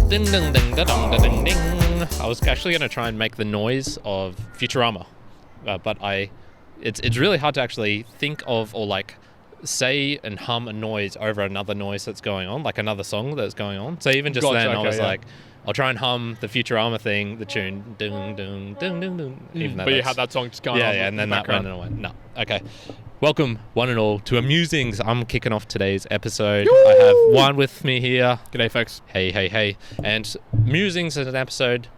Ding, ding, ding, da, ding, da, ding, ding. I was actually going to try and make the noise of Futurama, but it's really hard to actually think of or like say and hum a noise over another noise that's going on, like another song that's going on. So even just then, I was like, I'll try and hum the Futurama thing, the tune, ding, ding, ding, ding, ding. Even though but you had that song just going on. Yeah, and then that went and I went, no, okay. Welcome, one and all, to Musings. I'm kicking off today's episode. Yoo! I have Juan with me here. G'day, folks. Hey. And Musings is an episode,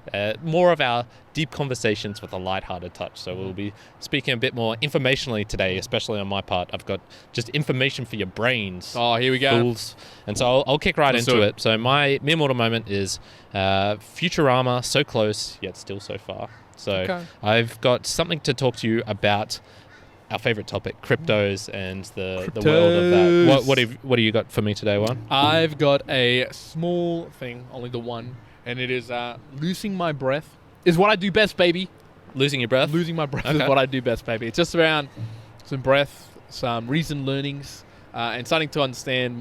more of our deep conversations with a lighthearted touch. So we'll be speaking a bit more informationally today, especially on my part. I've got just information for your brains. Oh, here we go. Fools. And so I'll kick right Let's into do it. So my mere mortal moment is Futurama, so close, yet still so far. So Okay. I've got something to talk to you about. Our favorite topic, cryptos and the world of that. What do you got for me today, Juan? I've got a small thing, only the one, and it is losing my breath is what I do best, baby. Losing your breath? Losing my breath Okay. is what I do best, baby. It's just around some breath, some recent learnings, and starting to understand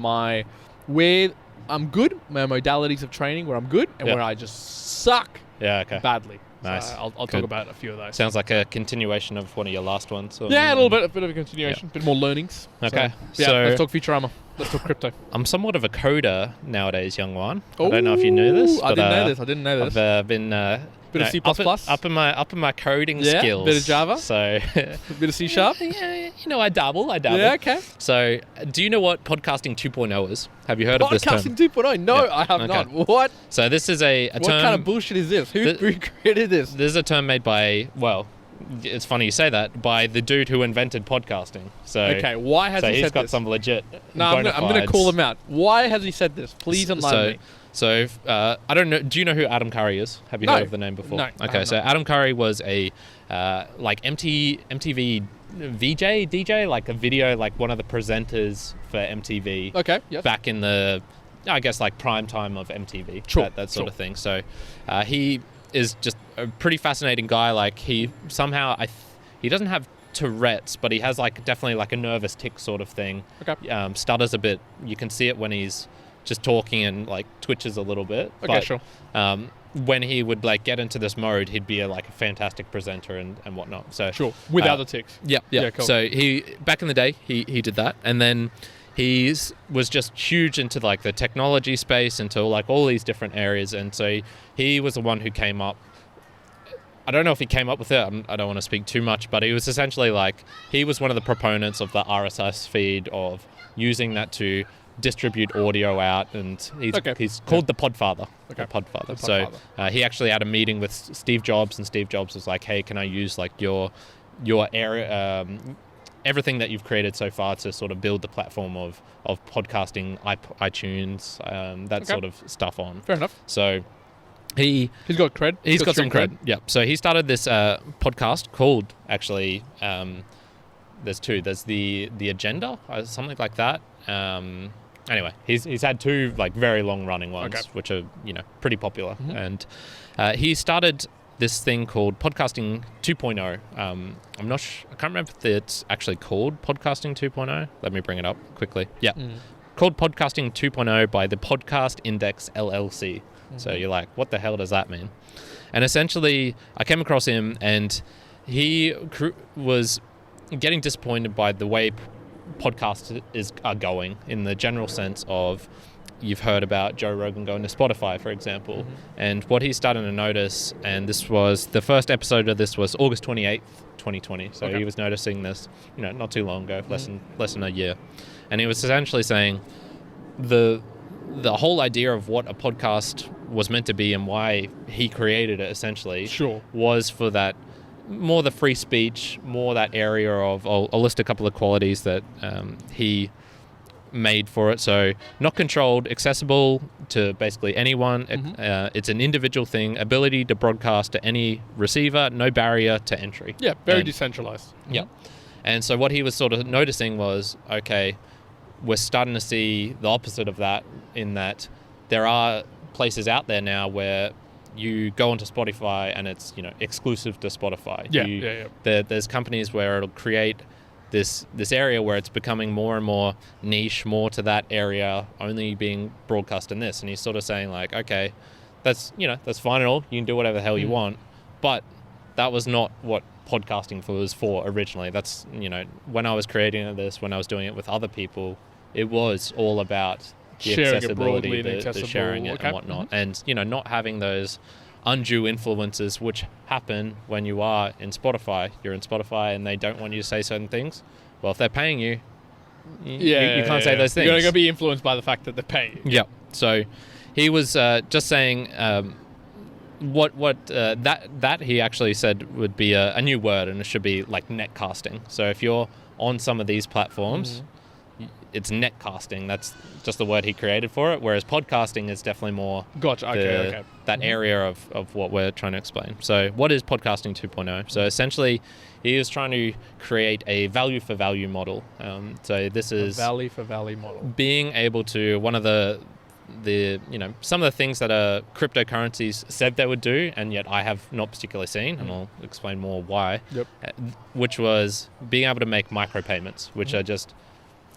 where I'm good, my modalities of training, where I'm good, and where I just suck badly. Nice. So I'll talk about a few of those. Sounds like a continuation of one of your last ones. Yeah, a bit of a continuation, a bit more learnings. Okay. So let's talk Futurama. Let's talk crypto. I'm somewhat of a coder nowadays, young one. I don't know if you knew this. I didn't know this. I've been bit of C++. up in my coding skills. Bit of Java. So a bit of C Sharp. Yeah, I dabble. Yeah, okay. So, do you know what podcasting 2.0 is? Have you heard of this term? Podcasting 2.0? No, Yeah. I have Okay. not. What? So this is a term. What kind of bullshit is this? Who created this? This is a term made by, well, it's funny you say that, by the dude who invented podcasting. So Okay, why has he said this? he's got some legit. No, I'm going to call him out. Why has he said this? Please enlighten me. So, I don't know. Do you know who Adam Curry is? Have you heard of the name before? No. Okay, so Adam Curry was a like MTV VJ, DJ, like a video, like one of the presenters for MTV. Okay, yes. Back in the, I guess, like prime time of MTV. Sure, That sort of thing. So, he is just a pretty fascinating guy. Like he somehow, he doesn't have Tourette's, but he has like definitely like a nervous tick sort of thing. Okay. Stutters a bit. You can see it when he's just talking and like twitches a little bit. Okay, but, sure. When he would like get into this mode, he'd be like a fantastic presenter and whatnot. So Sure. Without the ticks. Yeah. Cool. So he back in the day he did that, and then he was just huge into like the technology space, into like all these different areas, and so he was the one who came up. I don't know if he came up with it. I don't want to speak too much, but he was essentially like he was one of the proponents of the RSS feed, of using that to distribute audio out, and he's called the Podfather. Okay. The Podfather. The Podfather. So he actually had a meeting with Steve Jobs, and Steve Jobs was like, "Hey, can I use like your area, everything that you've created so far to sort of build the platform of podcasting, iTunes, that sort of stuff on." Fair enough. So he's got cred. He's got some cred. Yeah. So he started this podcast called, actually, there's two. There's the Agenda, something like that. Anyway, he's had two like very long running ones, which are pretty popular. Mm-hmm. And he started this thing called Podcasting 2.0. I'm not I can't remember if it's actually called Podcasting 2.0. Let me bring it up quickly. Yeah. Called Podcasting 2.0 by the Podcast Index LLC. So you're like, what the hell does that mean? And essentially, I came across him, and he was getting disappointed by the way podcasts are going, in the general sense of, you've heard about Joe Rogan going to Spotify, for example. And what he's starting to notice, and this was the first episode of this was August 28th, 2020. So he was noticing this, not too long ago, less than a year. And he was essentially saying the whole idea of what a podcast was meant to be and why he created it essentially was for that, more the free speech, more that area of, I'll list a couple of qualities that he made for it. So not controlled, accessible to basically anyone. It's an individual thing, ability to broadcast to any receiver, no barrier to entry. Yeah, very decentralized. Yeah. And so what he was sort of noticing was, okay, we're starting to see the opposite of that, in that there are places out there now where you go onto Spotify and it's exclusive to Spotify. There's companies where it'll create this area where it's becoming more and more niche, more to that area, only being broadcast in this. And he's sort of saying like, okay, that's fine and all. You can do whatever the hell you want, but that was not what podcasting was for originally. That's, when I was creating this, when I was doing it with other people, it was all about the sharing accessibility, it broadly, the sharing it and whatnot. And, not having those undue influences which happen when you are in Spotify. You're in Spotify and they don't want you to say certain things. Well, if they're paying you, you can't say those things. You're going to be influenced by the fact that they're paying you. Yeah. So he was just saying that he actually said would be a new word, and it should be like netcasting. So if you're on some of these platforms, it's netcasting. That's just the word he created for it, whereas podcasting is definitely more that area of what we're trying to explain. So what is podcasting 2.0? So essentially he is trying to create a value for value model. So this is a value for value model. Being able to, one of the some of the things that cryptocurrencies said they would do, and yet I have not particularly seen, and I'll explain more why, which was being able to make micropayments, which are just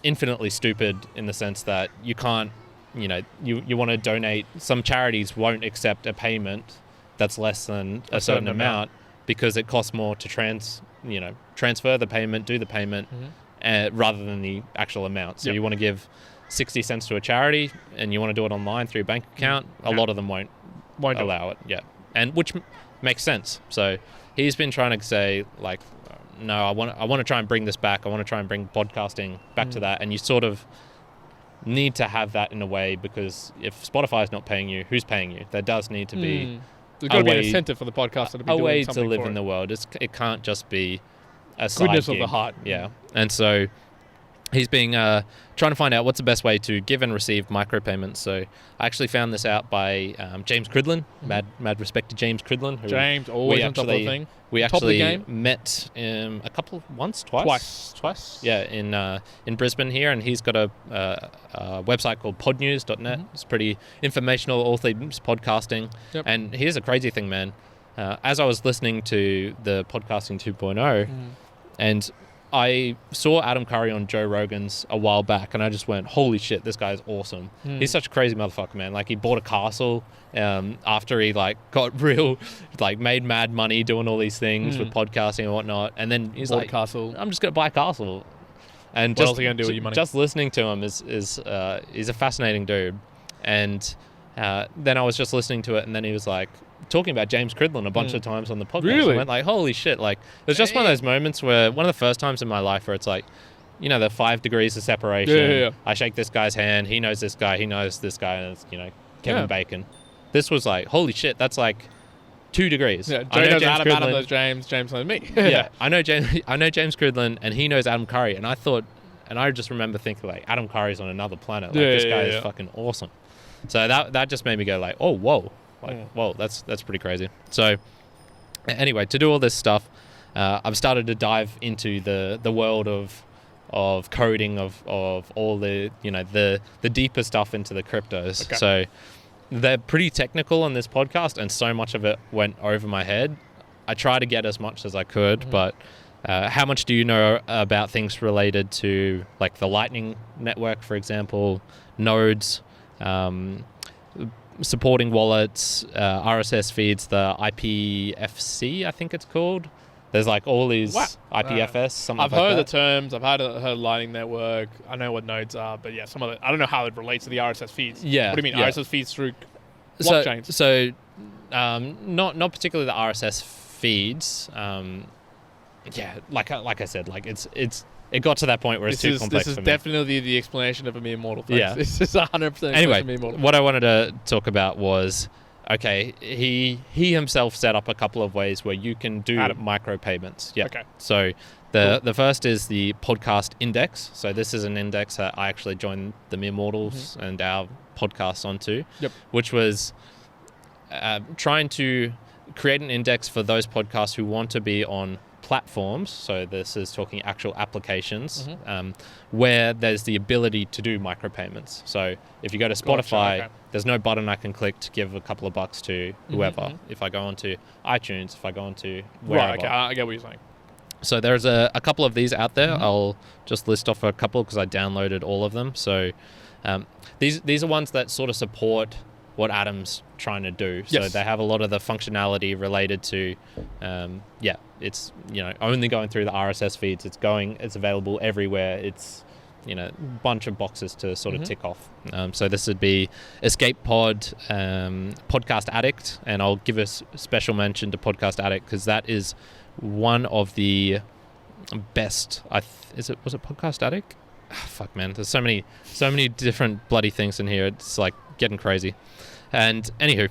infinitely stupid in the sense that you can't, you want to donate. Some charities won't accept a payment that's less than a certain amount because it costs more to transfer the payment, do the payment, rather than the actual amount. So you want to give 60 cents to a charity and you want to do it online through your bank account, a lot of them won't allow it. Yeah. And which makes sense. So he's been trying to say like, no, I want to try and bring this back. I want to try and bring podcasting back to that. And you sort of need to have that in a way, because if Spotify is not paying you, who's paying you? There does need to be there's got to be an incentive for the podcaster to be doing way something to live for in the world. It can't just be a side goodness gig. of the heart. Yeah. And so he's been trying to find out what's the best way to give and receive micropayments. So I actually found this out by James Cridlin, mad respect to James Cridlin. James, always on top of the thing. We actually met twice. Yeah, in Brisbane here, and he's got a website called podnews.net. It's pretty informational, all things podcasting. Yep. And here's a crazy thing, man. As I was listening to the Podcasting 2.0, and I saw Adam Curry on Joe Rogan's a while back, and I just went, holy shit, this guy's awesome. He's such a crazy motherfucker, man. Like, he bought a castle after he got real, made mad money doing all these things with podcasting and whatnot. And then he's like, castle. I'm just going to buy a castle. And what else are you going to do with your money? Just listening to him is he's a fascinating dude. And then I was just listening to it, and then he was like, talking about James Cridlin a bunch of times on the podcast. Really? I went like, holy shit. Like, it was just one of those moments where, one of the first times in my life where it's like, the 5 degrees of separation. Yeah. I shake this guy's hand. He knows this guy. He knows this guy. And it's, Kevin Bacon. This was like, holy shit. That's like 2 degrees. Yeah, Jay knows Adam. Adam knows James. James knows me. Yeah. I know James Cridlin, and he knows Adam Curry. And I just remember thinking like, Adam Curry's on another planet. Like, this guy is fucking awesome. So that just made me go like, oh, whoa. Whoa, that's pretty crazy. So anyway, to do all this stuff, I've started to dive into the world of coding, of all the the deeper stuff into the cryptos. Okay. So they're pretty technical on this podcast, and so much of it went over my head. I try to get as much as I could, but how much do you know about things related to like the Lightning Network, for example, nodes, supporting wallets, RSS feeds, the IPFC, I think it's called. There's like all these IPFS, something I've like heard that. the terms. I've heard Lightning Network. I know what nodes are, but yeah, some of it. I don't know how it relates to the RSS feeds. Yeah. What do you mean RSS feeds through blockchains? So not particularly the RSS feeds. Like I said, like it got to that point where it's too complex for me. This is definitely the explanation of a mere mortal. Yeah. This is 100% anyway, a mere mortal. What I wanted to talk about was, okay, he himself set up a couple of ways where you can do micropayments. Yeah. Okay. So the first is the podcast index. So this is an index that I actually joined the Mere Mortals and our podcasts onto, which was trying to create an index for those podcasts who want to be on platforms, so this is talking actual applications, where there's the ability to do micropayments. So if you go to Spotify, there's no button I can click to give a couple of bucks to whoever. If I go onto iTunes, if I go onto wherever. Right, okay, I get what you're saying. So there's a couple of these out there. I'll just list off a couple because I downloaded all of them. So these are ones that sort of support what Adam's trying to do. So they have a lot of the functionality related to, it's, only going through the RSS feeds. It's available everywhere. It's, a bunch of boxes to sort of tick off. So this would be Escape Pod, Podcast Addict, and I'll give a special mention to Podcast Addict because that is one of the best. Was it Podcast Addict? Fuck, man, there's so many different bloody things in here. It's like getting crazy. And anywho,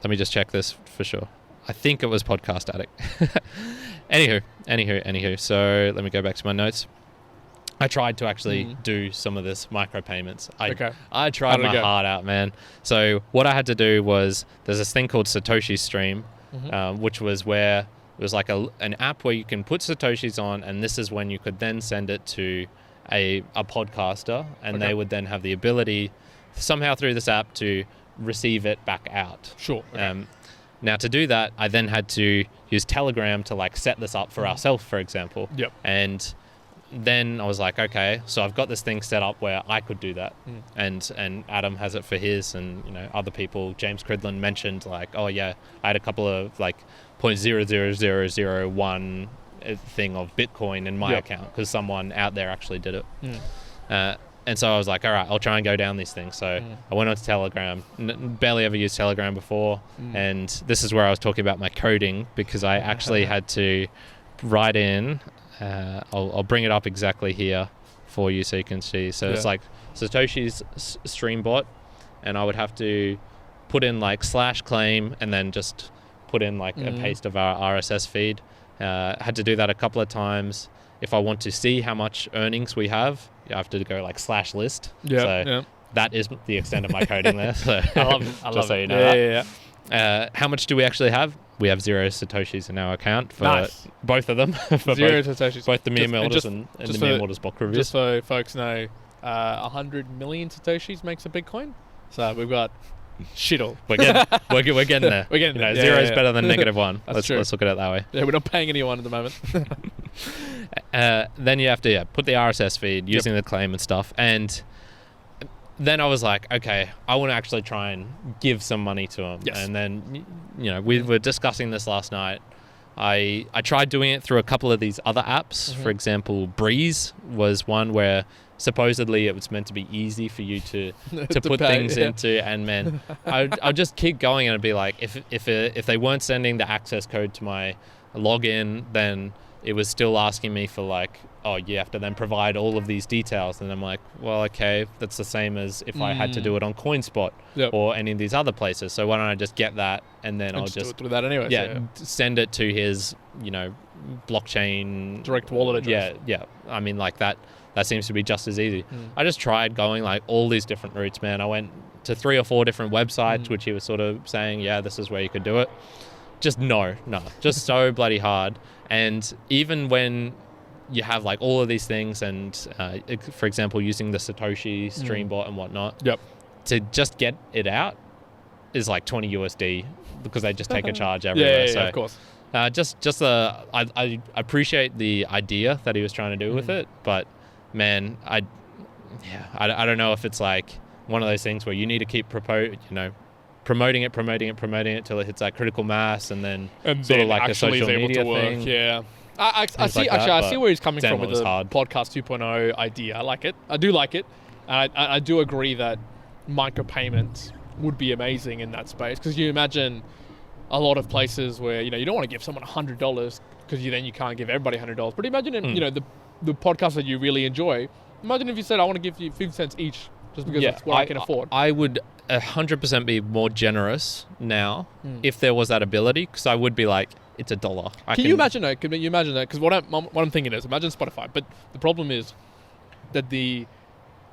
let me just check this for sure. I think it was Podcast Addict. Anywho. So let me go back to my notes. I tried to actually do some of this micropayments. I tried my heart out, man. So what I had to do was, there's this thing called Satoshi Stream, which was where it was like an app where you can put Satoshis on, and this is when you could then send it to a podcaster, and they would then have the ability somehow through this app to receive it back out. Sure. Okay. Now to do that, I then had to use Telegram to like set this up for ourselves, for example. Yep. And then I was like, okay, so I've got this thing set up where I could do that, and Adam has it for his, and other people. James Cridlin mentioned like, oh yeah, I had a couple of like 0.00001 thing of Bitcoin in my account because someone out there actually did it. And so I was like, all right, I'll try and go down these things. So I went onto Telegram. Barely ever used Telegram before, and this is where I was talking about my coding because I actually had to write in. I'll bring it up exactly here for you so you can see. So it's like Satoshi's stream bot, and I would have to put in like /claim and then just put in like a paste of our RSS feed. Had to do that a couple of times. If I want to see how much earnings we have, you have to go like /list. That is the extent of my coding there. So I love it. You know how much do we actually have? We have 0 Satoshis in our account for both of them. For 0 Satoshis. Both the mere mortars and the mere mortars block reviews. Just so folks know, 100 million Satoshis makes a Bitcoin. So we've got shit all. We're getting there. We're getting there. Zero is better than -1. Let's look at it that way. Yeah, we're not paying anyone at the moment. Then you have to put the RSS feed using the claim and stuff. And then I was like, okay, I want to actually try and give some money to him. Yes. And then, we were discussing this last night. I tried doing it through a couple of these other apps. For example, Breeze was one where supposedly it was meant to be easy for you to put pay, things into. And man, I'd just keep going, and it'd be like, if they weren't sending the access code to my login, then it was still asking me for like, oh, you have to then provide all of these details. And I'm like, well, okay, that's the same as if I had to do it on CoinSpot or any of these other places. So why don't I just get that, and then I'll just do it through that anyway. Send it to his, blockchain direct wallet address. Yeah. I mean, like that seems to be just as easy. I just tried going like all these different routes, man. I went to 3 or 4 different websites, which he was sort of saying, yeah, this is where you could do it. Just just so bloody hard. And even when you have like all of these things, and for example, using the Satoshi stream bot and whatnot, to just get it out is like 20 USD because they just take a charge everywhere. So of course. I appreciate the idea that he was trying to do with it, but man, I don't know if it's like one of those things where you need to keep promoting it till it hits that critical mass, and then sort of like a social media thing. Yeah. I see where he's coming from with the podcast 2.0 idea. I like it. I do like it. I do agree that micropayments would be amazing in that space, because you imagine a lot of places where you don't want to give someone $100 because then you can't give everybody $100. But imagine the podcast that you really enjoy. Imagine if you said, I want to give you 50 cents each just because that's what I can afford. I would 100% be more generous now if there was that ability, because I would be like, it's $1. Can you imagine that? Because what I'm thinking is, imagine Spotify. But the problem is that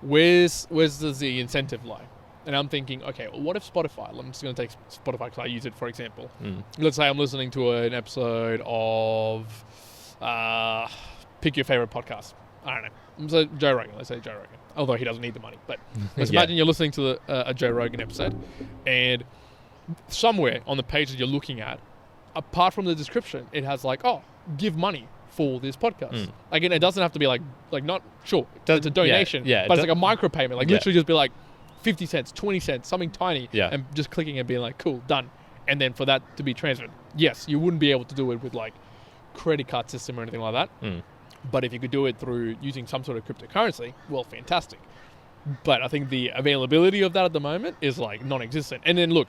where's the incentive lie? And I'm thinking, okay, well, what if Spotify, I'm just going to take Spotify because I use it for example. Let's say I'm listening to an episode of pick your favorite podcast. I don't know. So Joe Rogan. Let's say Joe Rogan. Although he doesn't need the money. But let's imagine you're listening to a Joe Rogan episode, and somewhere on the page that you're looking at, apart from the description, it has like, oh, give money for this podcast. Again, it doesn't have to be like not sure. It's a donation, but it's like a micropayment. Like literally just be like 50 cents, 20 cents, something tiny, and just clicking and being like, cool, done. And then for that to be transferred. Yes, you wouldn't be able to do it with like credit card system or anything like that. But if you could do it through using some sort of cryptocurrency, well, fantastic. But I think the availability of that at the moment is like non-existent. And then look,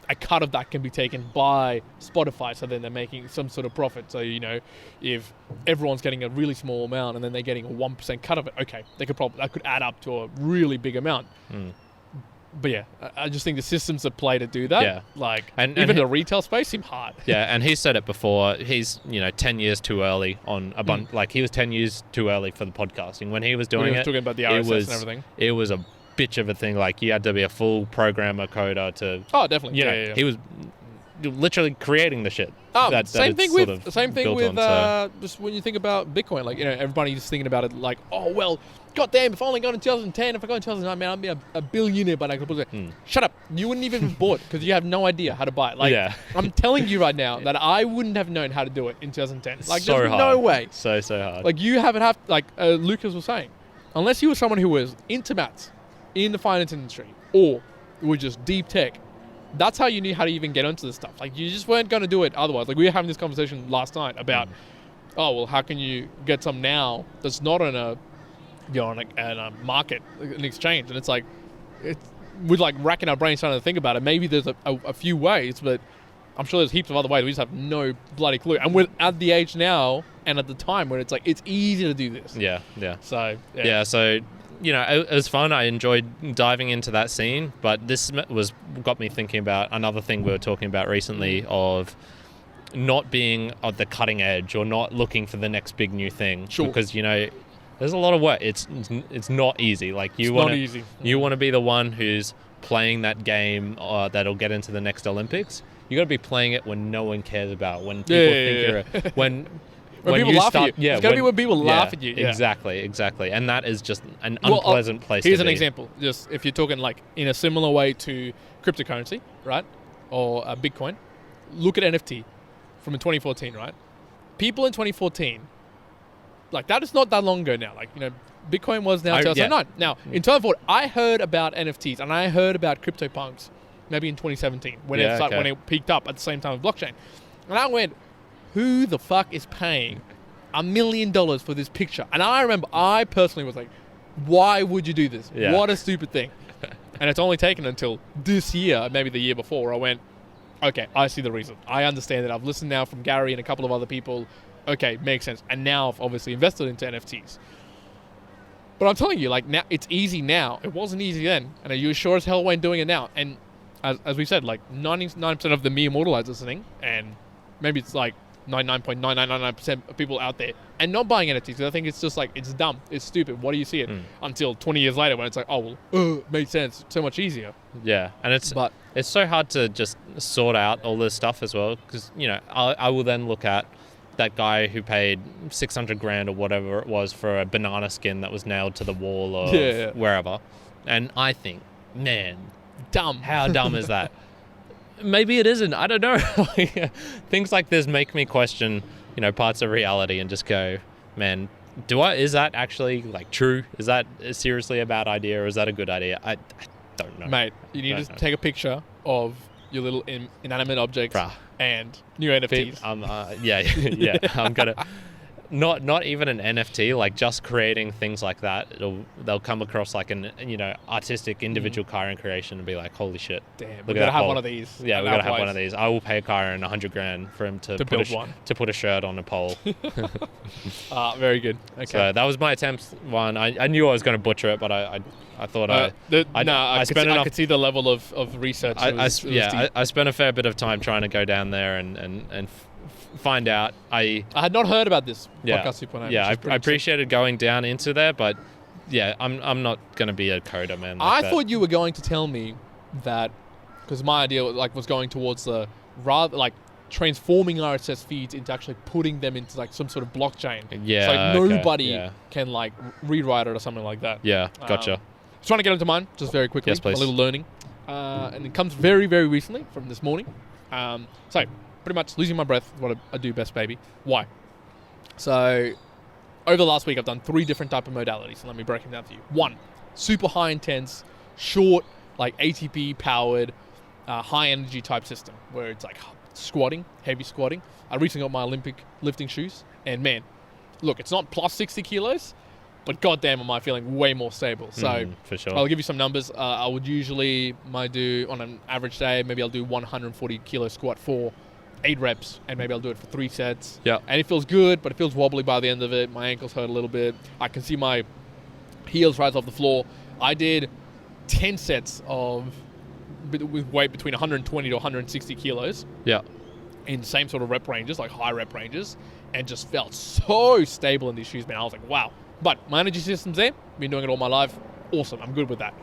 a cut of that can be taken by Spotify, so then they're making some sort of profit. So, you know, if everyone's getting a really small amount and then they're getting a 1% cut of it, okay, that could add up to a really big amount. But yeah, I just think the systems at play to do that, and even the retail space seem hard. Yeah, and he said it before. He's 10 years too early on a bunch. Like he was 10 years too early for the podcasting when he was doing it. Talking about the RSS and everything. It was a bitch of a thing. Like you had to be a full programmer coder to. Oh, definitely. Yeah. He was literally creating the shit. Same thing with just when you think about Bitcoin. Like everybody's thinking about it like, oh well. God damn, if I only got in 2010, if I got in 2009, man, I'd be a billionaire, but I could put it. Shut up. You wouldn't even have bought because you have no idea how to buy it. Like, I'm telling you right now that I wouldn't have known how to do it in 2010. Like, so there's hard. No way. So hard. Like, you haven't have, like Lucas was saying, unless you were someone who was into maths in the finance industry or were just deep tech, that's how you knew how to even get into this stuff. Like, you just weren't going to do it otherwise. Like, we were having this conversation last night about, oh, well, how can you get some now that's not on a market, an exchange? And it's like, we're like racking our brains trying to think about it. Maybe there's a few ways, but I'm sure there's heaps of other ways. We just have no bloody clue. And we're at the age now and at the time when it's like, it's easy to do this. Yeah. So, so, it was fun. I enjoyed diving into that scene, but this got me thinking about another thing we were talking about recently of not being at the cutting edge or not looking for the next big new thing. Sure. Because, there's a lot of work. It's not easy. Like you want to be the one who's playing that game that'll get into the next Olympics. You got to be playing it when no one cares about. When people think you're when people laugh at you. It's got to be when people laugh at you. Yeah. Exactly. And that is just an unpleasant place. Here's to an be. Example. Just if you're talking like in a similar way to cryptocurrency, right, or Bitcoin, look at NFT from 2014, right? People in 2014. Like, that is not that long ago now. Like, Bitcoin was now 2009. Now, in 2004, I heard about NFTs and I heard about CryptoPunks maybe in 2017 when it peaked up at the same time as blockchain. And I went, who the fuck is paying $1 million for this picture? And I remember I personally was like, why would you do this? Yeah. What a stupid thing. And it's only taken until this year, maybe the year before, where I went, okay, I see the reason. I understand it. I've listened now from Gary and a couple of other people. Okay, makes sense. And now I've obviously invested into NFTs. But I'm telling you, like, now it's easy now. It wasn't easy then. And you sure as hell weren't doing it now. And as we said, like 99% of the me immortalized listening, and maybe it's like 99.9999% of people out there and not buying NFTs. I think it's just like, it's dumb. It's stupid. What do you see it? Until 20 years later when it's like, oh, well, it made sense. So much easier. Yeah. And it's so hard to just sort out all this stuff as well. Because, I will then look at that guy who paid $600,000 or whatever it was for a banana skin that was nailed to the wall or wherever. And I think, man, dumb. How dumb is that? Maybe it isn't. I don't know. Things like this make me question, parts of reality and just go, man, is that actually like true? Is that seriously a bad idea or is that a good idea? I don't know. Mate, you need to take a picture of your little inanimate objects and new NFTs. I'm gonna not even an NFT, like just creating things like that. They'll come across like an artistic individual Kyron creation and be like, holy shit, damn, we gotta have one of these. Yeah, we gotta have one of these. I will pay Kyron $100,000 for him to put a shirt on a pole. Very good. Okay, so that was my attempt. I knew I was going to butcher it, but I thought I could see the level of research. I spent a fair bit of time trying to go down there and find out. I had not heard about this podcast 2.0. Yeah, I appreciated going down into there, but yeah, I'm not going to be a coder, man. I thought you were going to tell me that, because my idea was going towards the rather like transforming RSS feeds into actually putting them into like some sort of blockchain. Yeah, so like nobody can like rewrite it or something like that. Yeah, gotcha. Just trying to get into mine just very quickly. Yes, please. A little learning, and it comes very, very recently from this morning. So pretty much losing my breath is what I do best, baby. Why? So over the last week, I've done 3 different type of modalities. So let me break them down for you. 1, super high intense, short, like ATP powered, high energy type system where it's like squatting, heavy squatting. I recently got my Olympic lifting shoes, and man, look, it's not plus 60 kilos, but goddamn, am I feeling way more stable. So for sure. I'll give you some numbers. I would usually do on an average day, maybe I'll do 140 kilo squat for 8 reps, and maybe I'll do it for 3 sets. Yeah. And it feels good, but it feels wobbly by the end of it. My ankles hurt a little bit. I can see my heels rise off the floor. I did 10 sets with weight between 120 to 160 kilos. Yeah. In the same sort of rep ranges, like high rep ranges, and just felt so stable in these shoes, man. I was like, wow. But my energy system's there. Been doing it all my life. Awesome. I'm good with that.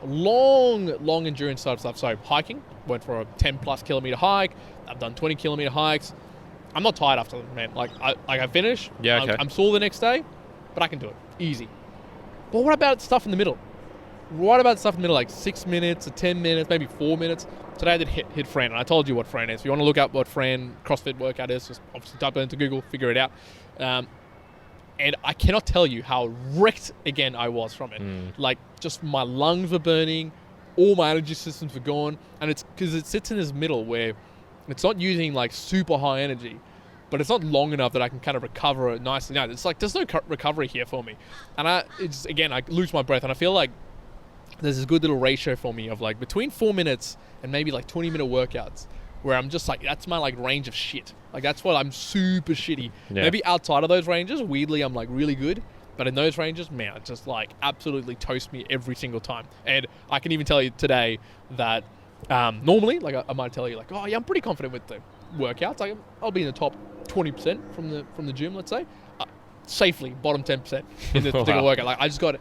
Long endurance type stuff. So hiking, went for a 10 plus kilometer hike. I've done 20 kilometer hikes. I'm not tired after them, man. Like I finish. Yeah, okay. I'm sore the next day, but I can do it. Easy. But what about stuff in the middle? What about stuff in the middle, like 6 minutes or 10 minutes, maybe 4 minutes? Today I did hit Fran, and I told you what Fran is. If you want to look up what Fran CrossFit workout is, just obviously type it into Google, figure it out. And I cannot tell you how wrecked again I was from it. Like, just my lungs were burning, all my energy systems were gone, and it's because it sits in this middle where it's not using like super high energy, but it's not long enough that I can kind of recover nicely. No, it's like there's no recovery here for me, and I lose my breath, and I feel like there's this good little ratio for me of like between 4 minutes and maybe like 20-minute workouts where I'm just like, that's my like range of shit. Like that's what I'm super shitty. Yeah. Maybe outside of those ranges, weirdly, I'm like really good. But in those ranges, man, it just like absolutely toast me every single time. And I can even tell you today that normally, like I might tell you like, oh yeah, I'm pretty confident with the workouts. Like I'll be in the top 20% from the gym, let's say. Safely bottom 10% in this particular workout. Like I just got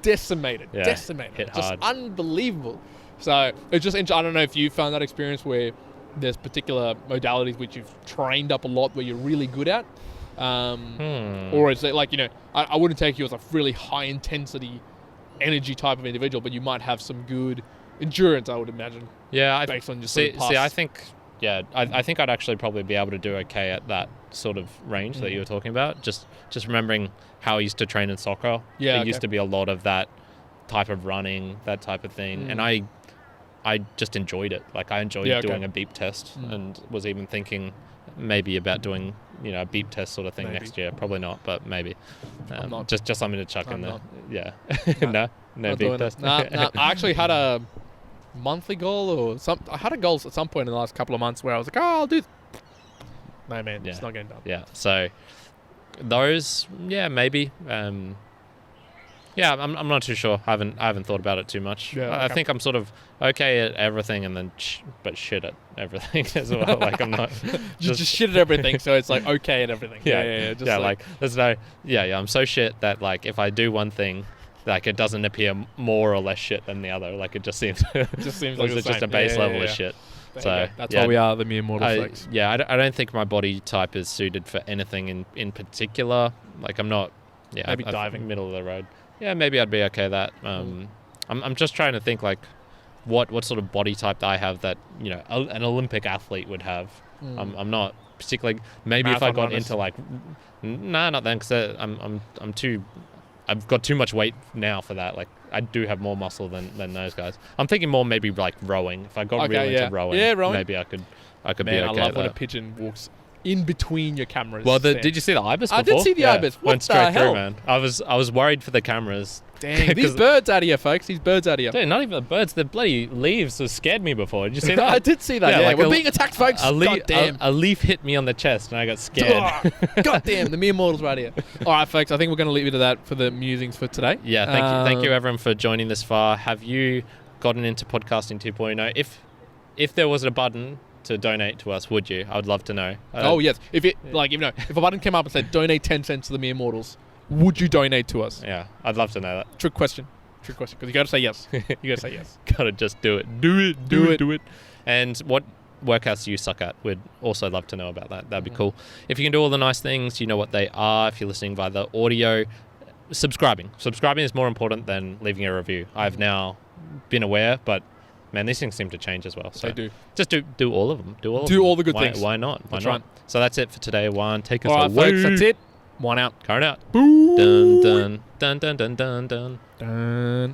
decimated. Hit Just hard. unbelievable. So it's just, I don't know if you found that experience where there's particular modalities which you've trained up a lot where you're really good at. Or is it like, I wouldn't take you as a really high intensity energy type of individual, but you might have some good endurance, I would imagine. Yeah. Based on your see, I think, I think I'd actually probably be able to do okay at that sort of range that you were talking about. Just remembering how I used to train in soccer. Yeah. There used to be a lot of that type of running, that type of thing. And I just enjoyed it. Like I enjoyed doing a beep test and was even thinking maybe about doing, a beep test sort of thing next year. Probably not, but maybe. I'm not. Just something to chuck in there. Not. Yeah. No Not beep doing test. it. Nah, I actually had a monthly goal or I had a goal at some point in the last couple of months where I was like, I'll do. No, man, it's not getting done. Yeah. So those, maybe. I'm not too sure. I haven't thought about it too much. Yeah, I think I'm sort of okay at everything, and then but shit at everything as well. Like I'm not just shit at everything, so it's like okay at everything. Yeah. Just like there's no. Yeah. I'm so shit that like if I do one thing, like it doesn't appear more or less shit than the other. Like it just seems. Like it's just a base level of shit. So that's why we are the mere mortal folks. I don't think my body type is suited for anything in particular. Like I'm not. Yeah. Maybe diving, middle of the road. Yeah, maybe I'd be okay with that. I'm just trying to think like what sort of body type I have that an Olympic athlete would have. I'm not particularly. Maybe marathon if I got runners. Into like, not then because I'm too. I've got too much weight now for that. Like I do have more muscle than those guys. I'm thinking more maybe like rowing. If I got really into rowing, rowing, maybe I could Man, be okay. I love when a pigeon walks in between your cameras. Well, did you see the ibis before? I did see the ibis. What went the straight hell? through, man. I was worried for the cameras. Dang, these birds out of here, folks. These birds out of here. Dude, not even the birds. The bloody leaves have scared me before. Did you see that? I did see that. Yeah, like we're being attacked, folks. God damn. A leaf hit me on the chest and I got scared. God damn, the mere mortals right here. All right, folks. I think we're going to leave it to that for the musings for today. Yeah, thank you everyone for joining this far. Have you gotten into podcasting 2.0? If there was a button to donate to us, would you? I would love to know. Yes. If a button came up and said donate 10 cents to the mere mortals, would you donate to us? Yeah, I'd love to know that. Trick question, because you got to say yes. You got to say yes. Gotta just do it. Do it. And what workouts do you suck at? We'd also love to know about that. That'd be cool. If you can do all the nice things, you know what they are. If you're listening via the audio, subscribing is more important than leaving a review. I've now been aware, but Man, these things seem to change as well. So They do. just do all of them. Do all the good things. Why not? Why That's not? right. So that's it for today. Juan, take us All right, away. folks, that's it. One out. Current out. Boo. Dun dun dun dun dun dun dun. Dun.